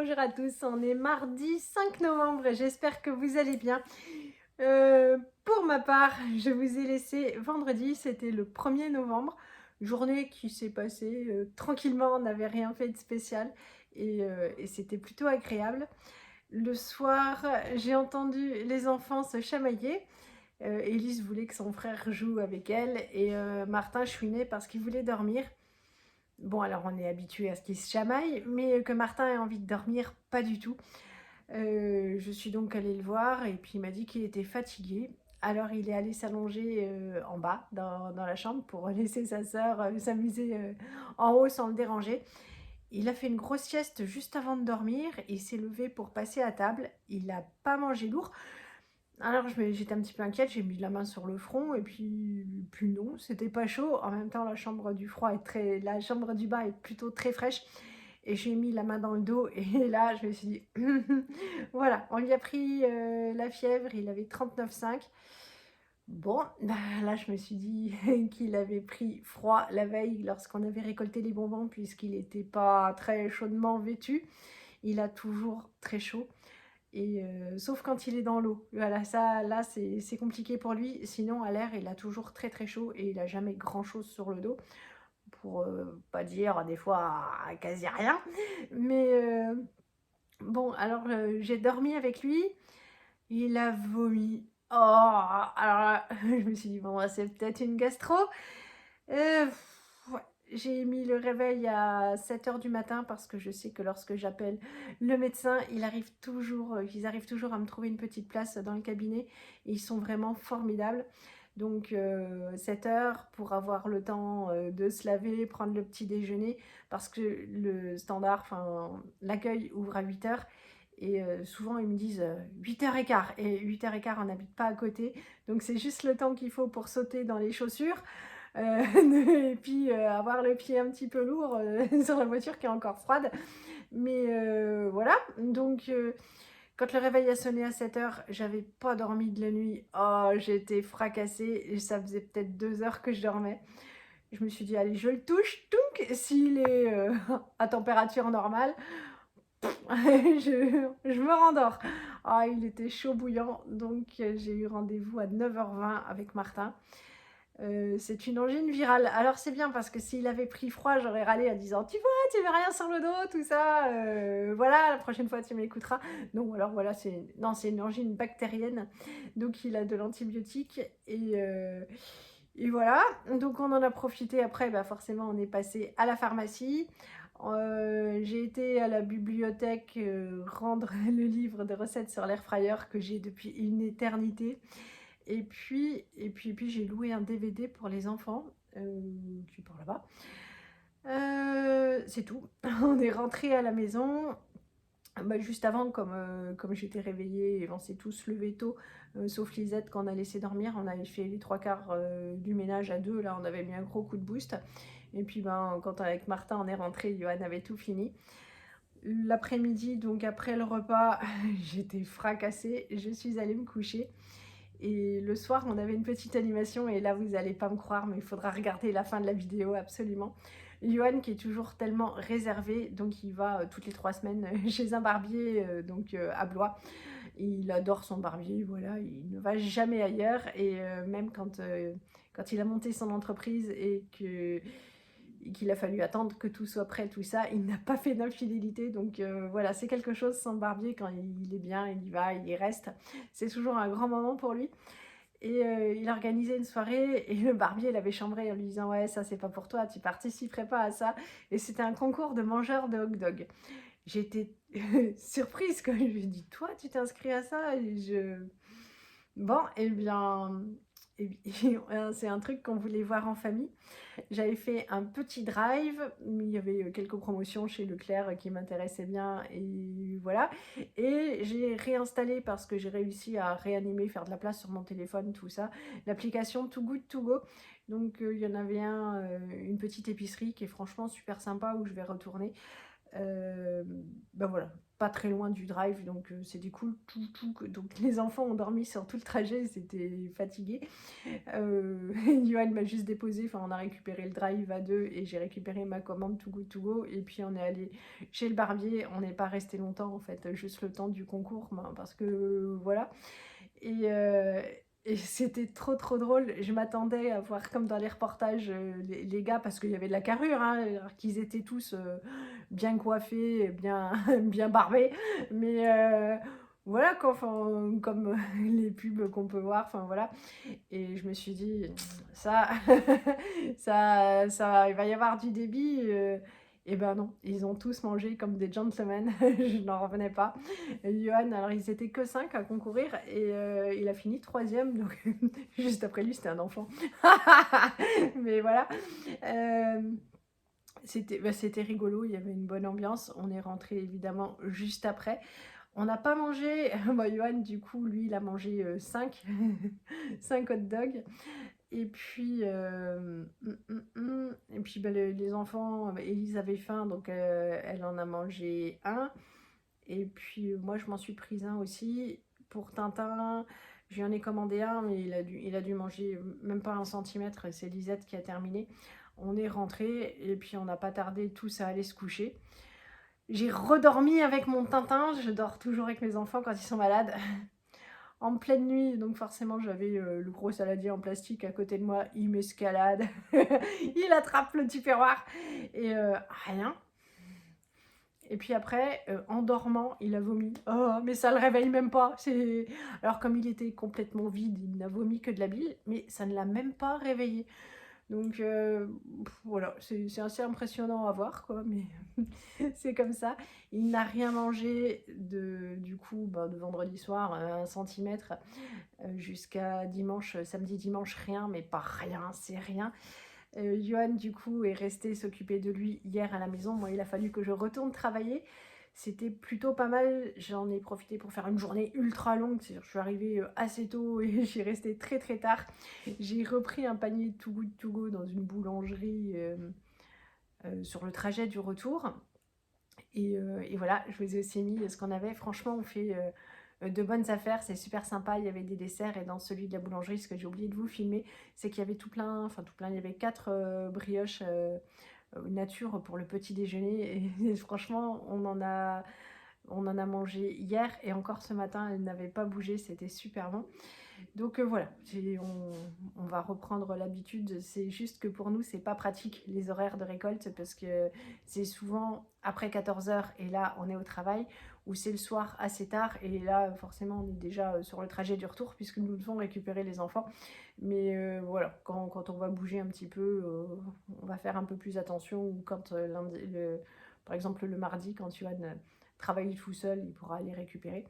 bonjour à tous, on est mardi 5 novembre et j'espère que vous allez bien. Pour ma part, je vous ai laissé vendredi, c'était le 1er novembre, journée qui s'est passée tranquillement, on n'avait rien fait de spécial et c'était plutôt agréable. Le soir, j'ai entendu les enfants se chamailler. Élise voulait que son frère joue avec elle et Martin chouinait parce qu'il voulait dormir. Bon, alors on est habitué à ce qu'il se chamaille, mais que Martin ait envie de dormir, pas du tout. Je suis donc allée le voir et puis il m'a dit qu'il était fatigué. Alors il est allé s'allonger en bas dans la chambre pour laisser sa sœur s'amuser en haut sans le déranger. Il a fait une grosse sieste juste avant de dormir. Il s'est levé pour passer à table. Il n'a pas mangé lourd. Alors j'étais un petit peu inquiète, j'ai mis la main sur le front et puis non, c'était pas chaud. En même temps, la chambre du bas est plutôt très fraîche et j'ai mis la main dans le dos et là, je me suis dit voilà, on lui a pris la fièvre, il avait 39,5. Bon, bah, là, je me suis dit qu'il avait pris froid la veille lorsqu'on avait récolté les bonbons puisqu'il n'était pas très chaudement vêtu. Il a toujours très chaud. Et sauf quand il est dans l'eau. Voilà, ça, là, c'est compliqué pour lui. Sinon, à l'air, il a toujours très très chaud et il a jamais grand-chose sur le dos. Pour pas dire des fois quasi rien. Mais bon, alors j'ai dormi avec lui. Il a vomi. Oh, alors là, je me suis dit, bon, c'est peut-être une gastro. Euh, ouais. J'ai mis le réveil à 7 h du matin parce que je sais que lorsque j'appelle le médecin, ils arrivent toujours à me trouver une petite place dans le cabinet et ils sont vraiment formidables. Donc 7 heures pour avoir le temps de se laver, prendre le petit déjeuner parce que le standard, enfin l'accueil ouvre à 8 heures. Et souvent ils me disent 8h15 et 8h15 on n'habite pas à côté donc c'est juste le temps qu'il faut pour sauter dans les chaussures et puis avoir le pied un petit peu lourd sur la voiture qui est encore froide. Mais voilà, donc quand le réveil a sonné à 7 heures, j'avais pas dormi de la nuit. Oh, j'étais fracassée et ça faisait peut-être 2 heures que je dormais. Je me suis dit, allez, je le touche, tounk, s'il est à température normale, je me rendors. Ah, il était chaud bouillant, donc j'ai eu rendez-vous à 9h20 avec Martin. C'est une angine virale. Alors c'est bien parce que s'il avait pris froid, j'aurais râlé en disant tu vois, tu mets rien sur le dos, tout ça. Voilà, la prochaine fois tu m'écouteras. Non, alors voilà, c'est une angine bactérienne. Donc il a de l'antibiotique et voilà. Donc on en a profité après. Bah forcément, on est passé à la pharmacie. J'ai été à la bibliothèque rendre le livre de recettes sur l'air fryer que j'ai depuis une éternité. Et puis j'ai loué un DVD pour les enfants, qui est par là-bas. C'est tout. On est rentré à la maison. Bah, juste avant, comme j'étais réveillée, et on s'est tous levés tôt, sauf Lisette qu'on a laissé dormir. On avait fait les trois quarts du ménage à deux. Là, on avait mis un gros coup de boost. Et puis, ben, quand avec Martin, on est rentré, Johan avait tout fini. L'après-midi, donc après le repas, j'étais fracassée. Je suis allée me coucher. Et le soir, on avait une petite animation, et là, vous n'allez pas me croire, mais il faudra regarder la fin de la vidéo, absolument. Johan, qui est toujours tellement réservé, donc il va toutes les 3 semaines chez un barbier, à Blois. Il adore son barbier, voilà, il ne va jamais ailleurs. Et même quand il a monté son entreprise et qu'il a fallu attendre que tout soit prêt, tout ça, il n'a pas fait d'infidélité. Donc voilà, c'est quelque chose, son barbier, quand il est bien, il y va, il y reste. C'est toujours un grand moment pour lui. Et il a organisé une soirée et le barbier l'avait chambré en lui disant ouais, ça c'est pas pour toi, tu participerais pas à ça. Et c'était un concours de mangeurs de hot dog. J'étais surprise quand je lui ai dit toi tu t'es inscrit à ça. Bon, eh bien, c'est un truc qu'on voulait voir en famille. J'avais fait un petit drive, il y avait quelques promotions chez Leclerc qui m'intéressaient bien et voilà. Et j'ai réinstallé parce que j'ai réussi à réanimer, faire de la place sur mon téléphone, tout ça, l'application Too Good To Go. Donc il y en avait une petite épicerie qui est franchement super sympa où je vais retourner. Ben voilà, pas très loin du drive, donc c'était cool. Donc les enfants ont dormi sur tout le trajet, c'était fatigué. Johan m'a juste déposé, enfin on a récupéré le drive à 2 et j'ai récupéré ma commande Too Good To Go et puis on est allé chez le barbier. On n'est pas resté longtemps en fait, juste le temps du concours, parce que voilà. Et c'était trop drôle. Je m'attendais à voir comme dans les reportages les gars, parce qu'il y avait de la carrure, hein, alors qu'ils étaient tous bien coiffés, bien, bien barbés. Mais voilà quoi, enfin, comme les pubs qu'on peut voir, enfin voilà. Et je me suis dit, ça, il va y avoir du débit. Et ben non, ils ont tous mangé comme des gentlemen, je n'en revenais pas. Johan, alors ils étaient que 5 à concourir et il a fini 3e, donc juste après lui c'était un enfant. Mais voilà, c'était rigolo, il y avait une bonne ambiance. On est rentré évidemment juste après. On n'a pas mangé, Johan du coup lui il a mangé 5 hot dogs. Et puis, les enfants, Élise avait faim, donc elle en a mangé un. Et puis moi, je m'en suis prise un aussi. Pour Tintin, j'en ai commandé un, mais il a dû manger même pas 1 centimètre. C'est Lisette qui a terminé. On est rentré et puis on n'a pas tardé tous à aller se coucher. J'ai redormi avec mon Tintin. Je dors toujours avec mes enfants quand ils sont malades. En pleine nuit, donc forcément j'avais le gros saladier en plastique à côté de moi, il m'escalade, il attrape le tupperware et rien. Et puis après, en dormant, il a vomi. Oh, mais ça le réveille même pas. Alors comme il était complètement vide, il n'a vomi que de la bile, mais ça ne l'a même pas réveillé. Donc voilà, c'est assez impressionnant à voir, quoi, mais c'est comme ça. Il n'a rien mangé du coup de vendredi soir, 1 centimètre, jusqu'à dimanche, samedi, dimanche, rien, mais pas rien, c'est rien. Johan du coup est resté s'occuper de lui hier à la maison. Moi il a fallu que je retourne travailler. C'était plutôt pas mal, j'en ai profité pour faire une journée ultra longue, c'est-à-dire je suis arrivée assez tôt et j'ai resté très tard. J'ai repris un panier Too Good To Go dans une boulangerie sur le trajet du retour. Et voilà, je vous ai aussi mis ce qu'on avait. Franchement, on fait de bonnes affaires, c'est super sympa. Il y avait des desserts et dans celui de la boulangerie, ce que j'ai oublié de vous filmer, c'est qu'il y avait tout plein, il y avait 4 brioches nature pour le petit déjeuner et franchement on en a mangé hier et encore ce matin elle n'avait pas bougé, c'était super bon. Donc voilà, on va reprendre l'habitude. C'est juste que pour nous c'est pas pratique les horaires de récolte parce que c'est souvent après 14h et là on est au travail, ou c'est le soir assez tard et là forcément on est déjà sur le trajet du retour puisque nous devons récupérer les enfants. Mais voilà, quand on va bouger un petit peu, on va faire un peu plus attention, ou quand par exemple le mardi quand Johan travaille tout seul, il pourra aller récupérer.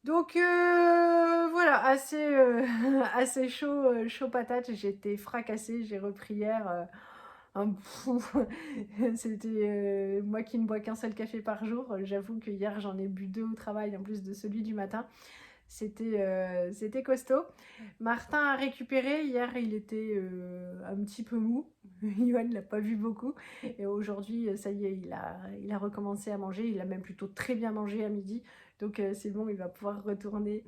Donc voilà, assez chaud patate. J'étais fracassée, j'ai repris hier. C'était moi qui ne bois qu'un seul café par jour. J'avoue que hier j'en ai bu 2 au travail en plus de celui du matin. C'était costaud. Martin a récupéré. Hier il était un petit peu mou. Johan ne l'a pas vu beaucoup. Et aujourd'hui ça y est, il a recommencé à manger. Il a même plutôt très bien mangé à midi. Donc c'est bon, il va pouvoir retourner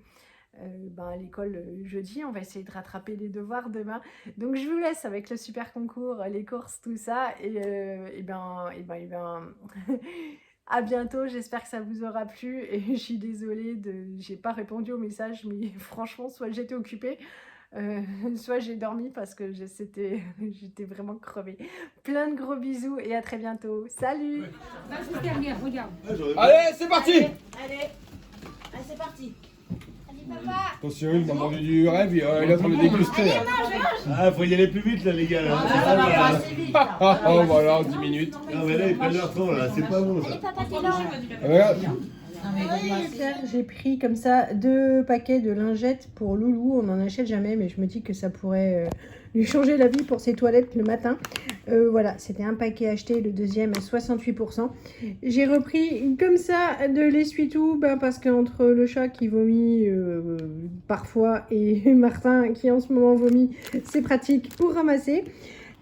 à l'école jeudi. On va essayer de rattraper les devoirs demain. Donc je vous laisse avec le super concours, les courses, tout ça. Et à bientôt, j'espère que ça vous aura plu. Et je suis désolée, j'ai pas répondu au message, mais franchement, soit j'étais occupée, soit j'ai dormi parce que j'étais vraiment crevée. Plein de gros bisous et à très bientôt. Salut! Allez, c'est parti! Allez, c'est parti. Allez, papa. Attention, il m'a vendu du rêve, il est en train de déguster. Ah, faut y aller plus vite là, les gars. Là. Ça va pas assez vite. Oh, voilà, 10 minutes. Non, mais là, ils prennent leur temps là, c'est pas bon ça. Allez, papa, t'es là. Regarde. J'ai pris comme ça 2 paquets de lingettes pour Loulou. On n'en achète jamais, mais je me dis que ça pourrait lui changer la vie pour ses toilettes le matin. Voilà, c'était un paquet acheté, le deuxième à 68%. J'ai repris comme ça de l'essuie-tout, parce qu'entre le chat qui vomit parfois et Martin qui en ce moment vomit, c'est pratique pour ramasser.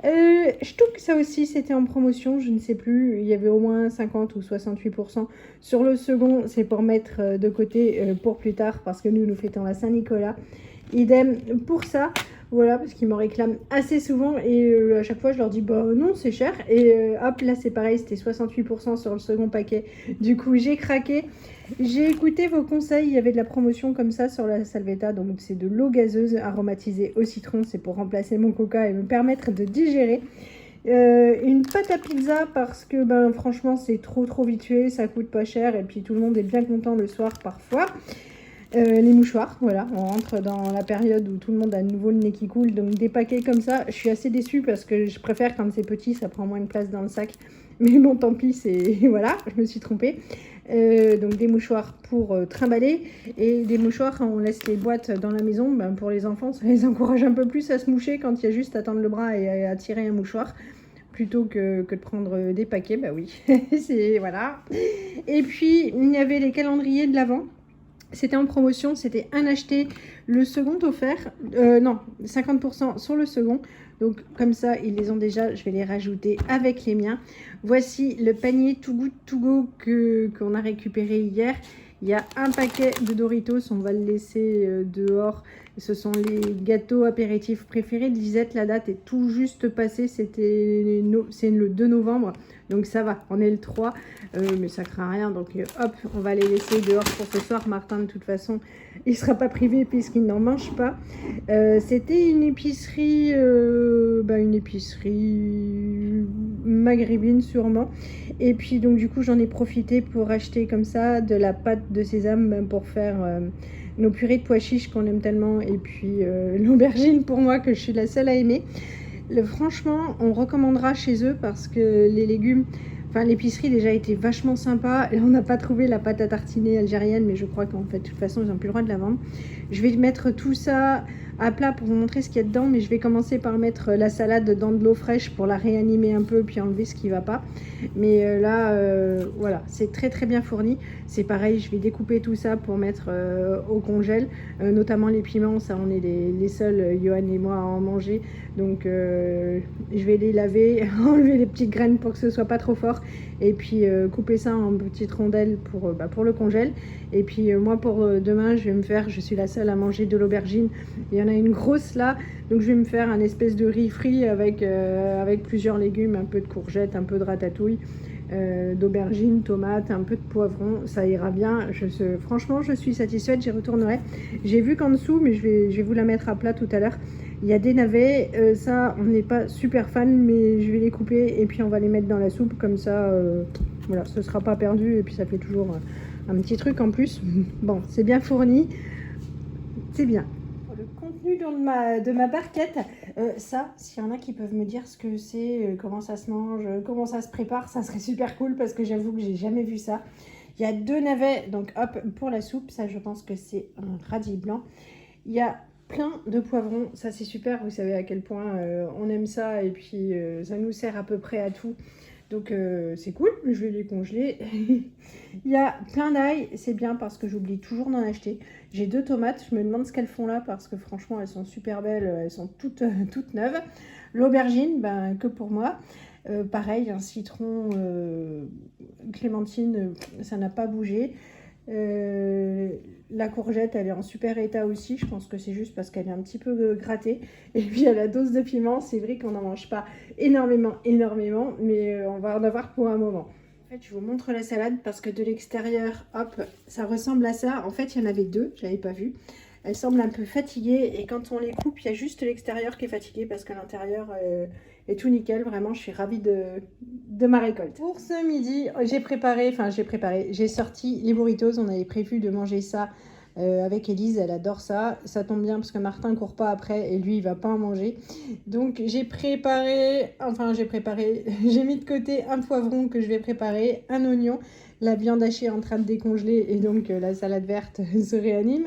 Je trouve que ça aussi c'était en promotion, je ne sais plus, il y avait au moins 50 ou 68% sur le second, c'est pour mettre de côté pour plus tard parce que nous fêtons la Saint-Nicolas. Idem pour ça, voilà, parce qu'ils m'en réclament assez souvent et à chaque fois je leur dis bah non c'est cher et hop là c'est pareil, c'était 68% sur le second paquet, du coup j'ai craqué. J'ai écouté vos conseils, il y avait de la promotion comme ça sur la Salvetta, donc c'est de l'eau gazeuse aromatisée au citron, c'est pour remplacer mon coca et me permettre de digérer. Une pâte à pizza parce que ben franchement c'est trop vite fait, ça coûte pas cher et puis tout le monde est bien content le soir parfois. Les mouchoirs, voilà, on rentre dans la période où tout le monde a de nouveau le nez qui coule, donc des paquets comme ça, je suis assez déçue parce que je préfère quand c'est petit, ça prend moins de place dans le sac, mais bon tant pis, c'est voilà, je me suis trompée. Donc des mouchoirs pour trimballer et des mouchoirs quand on laisse les boîtes dans la maison, ben, pour les enfants ça les encourage un peu plus à se moucher quand il y a juste à tendre le bras et à tirer un mouchoir plutôt que de prendre des paquets, bah oui, c'est voilà. Et puis il y avait les calendriers de l'Avent. C'était en promotion, c'était un acheté, le second offert, non, 50% sur le second. Donc comme ça, ils les ont déjà, je vais les rajouter avec les miens. Voici le panier Too Good To Go qu'on a récupéré hier. Il y a un paquet de Doritos, on va le laisser dehors. Ce sont les gâteaux apéritifs préférés de Lisette. La date est tout juste passée, c'est le 2 novembre. Donc ça va, on est le 3, mais ça craint rien. Donc hop, on va les laisser dehors pour ce soir. Martin, de toute façon, il ne sera pas privé puisqu'il n'en mange pas. C'était une épicerie maghrébine sûrement. Et puis donc du coup, j'en ai profité pour acheter comme ça de la pâte de sésame pour faire nos purées de pois chiches qu'on aime tellement. Et puis l'aubergine pour moi que je suis la seule à aimer. Franchement, on recommandera chez eux parce que les légumes, enfin l'épicerie déjà était vachement sympa. Et on n'a pas trouvé la pâte à tartiner algérienne, mais je crois qu'en fait, de toute façon, ils n'ont plus le droit de la vendre. Je vais mettre tout ça à plat pour vous montrer ce qu'il y a dedans, mais je vais commencer par mettre la salade dans de l'eau fraîche pour la réanimer un peu, puis enlever ce qui ne va pas. Mais voilà, c'est très bien fourni. C'est pareil, je vais découper tout ça pour mettre au congèle, notamment les piments, ça on est les seuls, Johan et moi, à en manger. Donc je vais les laver, enlever les petites graines pour que ce soit pas trop fort et puis couper ça en petites rondelles pour le congèle. Et puis moi pour demain je suis la seule à manger de l'aubergine. Il y en a une grosse là, donc je vais me faire un espèce de riz frit avec plusieurs légumes, un peu de courgettes, un peu de ratatouille, d'aubergine, tomates, un peu de poivron, ça ira bien. Franchement je suis satisfaite, j'y retournerai. J'ai vu qu'en dessous, mais je vais vous la mettre à plat tout à l'heure, il y a des navets, ça on n'est pas super fan, mais je vais les couper et puis on va les mettre dans la soupe, comme ça voilà, ce sera pas perdu et puis ça fait toujours un petit truc en plus. Bon, c'est bien fourni, c'est bien. Le contenu de ma barquette, ça, s'il y en a qui peuvent me dire ce que c'est, comment ça se mange, comment ça se prépare, ça serait super cool parce que j'avoue que j'ai jamais vu ça. Il y a 2 navets, donc hop, pour la soupe, ça je pense que c'est un radis blanc. Il y a plein de poivrons, ça c'est super, vous savez à quel point on aime ça et puis ça nous sert à peu près à tout. Donc c'est cool, je vais les congeler. Il y a plein d'ail, c'est bien parce que j'oublie toujours d'en acheter. J'ai 2 tomates, je me demande ce qu'elles font là parce que franchement elles sont super belles, elles sont toutes neuves. L'aubergine, ben, que pour moi. Pareil, un citron, clémentine, ça n'a pas bougé. La courgette, elle est en super état aussi. Je pense que c'est juste parce qu'elle est un petit peu grattée. Et puis à la dose de piment, c'est vrai qu'on n'en mange pas énormément, mais on va en avoir pour un moment. En fait, je vous montre la salade parce que de l'extérieur, hop, ça ressemble à ça. En fait, il y en avait 2, j'avais pas vu. Elles semblent un peu fatiguées et quand on les coupe, il y a juste l'extérieur qui est fatigué parce que l'intérieur est tout nickel. Vraiment, je suis ravie de ma récolte. Pour ce midi, j'ai sorti les burritos. On avait prévu de manger ça avec Élise, elle adore ça. Ça tombe bien parce que Martin ne court pas après et lui, il va pas en manger. Donc, j'ai mis de côté un poivron que je vais préparer, un oignon. La viande hachée est en train de décongeler et donc la salade verte se réanime.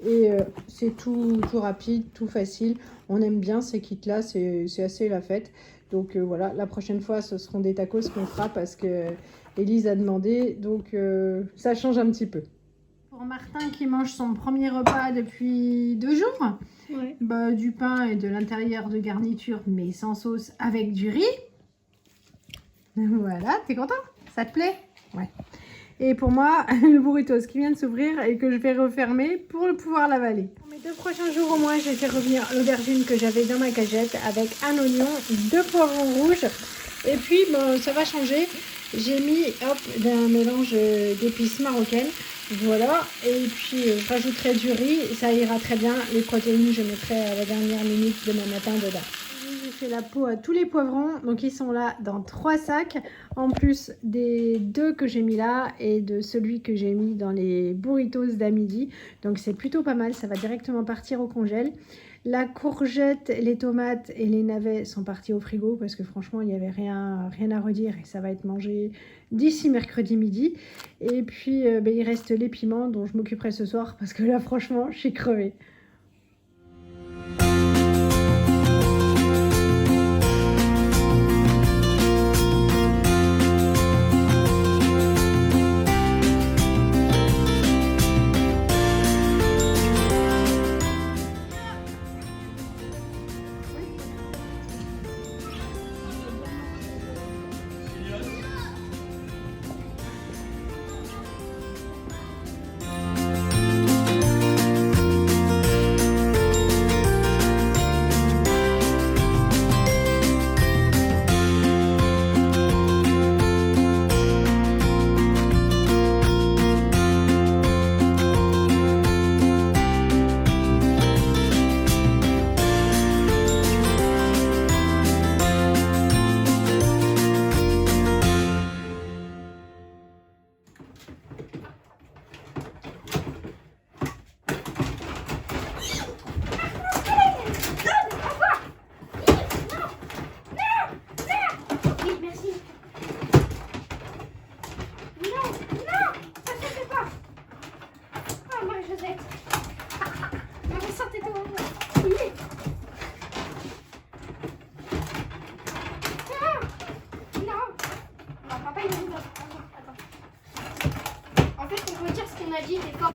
Et c'est tout rapide, tout facile. On aime bien ces kits-là, c'est assez la fête. Donc voilà, la prochaine fois, ce seront des tacos qu'on fera parce que Élise a demandé. Donc ça change un petit peu. Pour Pour Martin qui mange son premier repas depuis 2 jours, Ouais. bah, du pain et de l'intérieur de garniture, mais sans sauce, avec du riz. Voilà, t'es content? Ça te plaît? Ouais. Et pour moi, le burritos qui vient de s'ouvrir et que je vais refermer pour pouvoir l'avaler. Pour mes 2 prochains jours au moins, j'ai fait revenir l'aubergine que j'avais dans ma cagette avec un oignon, 2 poivrons rouges. Et puis, bon, ça va changer. J'ai mis un mélange d'épices marocaines. Voilà. Et puis, je rajouterai du riz. Ça ira très bien. Les protéines, je mettrai à la dernière minute demain matin dedans. J'ai fait la peau à tous les poivrons. Donc, ils sont là dans 3 sacs. En plus des 2 que j'ai mis là et de celui que j'ai mis dans les burritos d'à midi. Donc, c'est plutôt pas mal. Ça va directement partir au congèle. La courgette, les tomates et les navets sont partis au frigo parce que franchement, il n'y avait rien à redire et ça va être mangé d'ici mercredi midi. Et puis, il reste les piments dont je m'occuperai ce soir parce que là, franchement, je suis crevée. Oui, merci. Non, non, ça se fait pas. Oh, Marie-Josette. Maman, sortez de moi. Oui. Non. Non, papa, il nous... Attends. En fait, on peut dire ce qu'on a dit, t'es fort.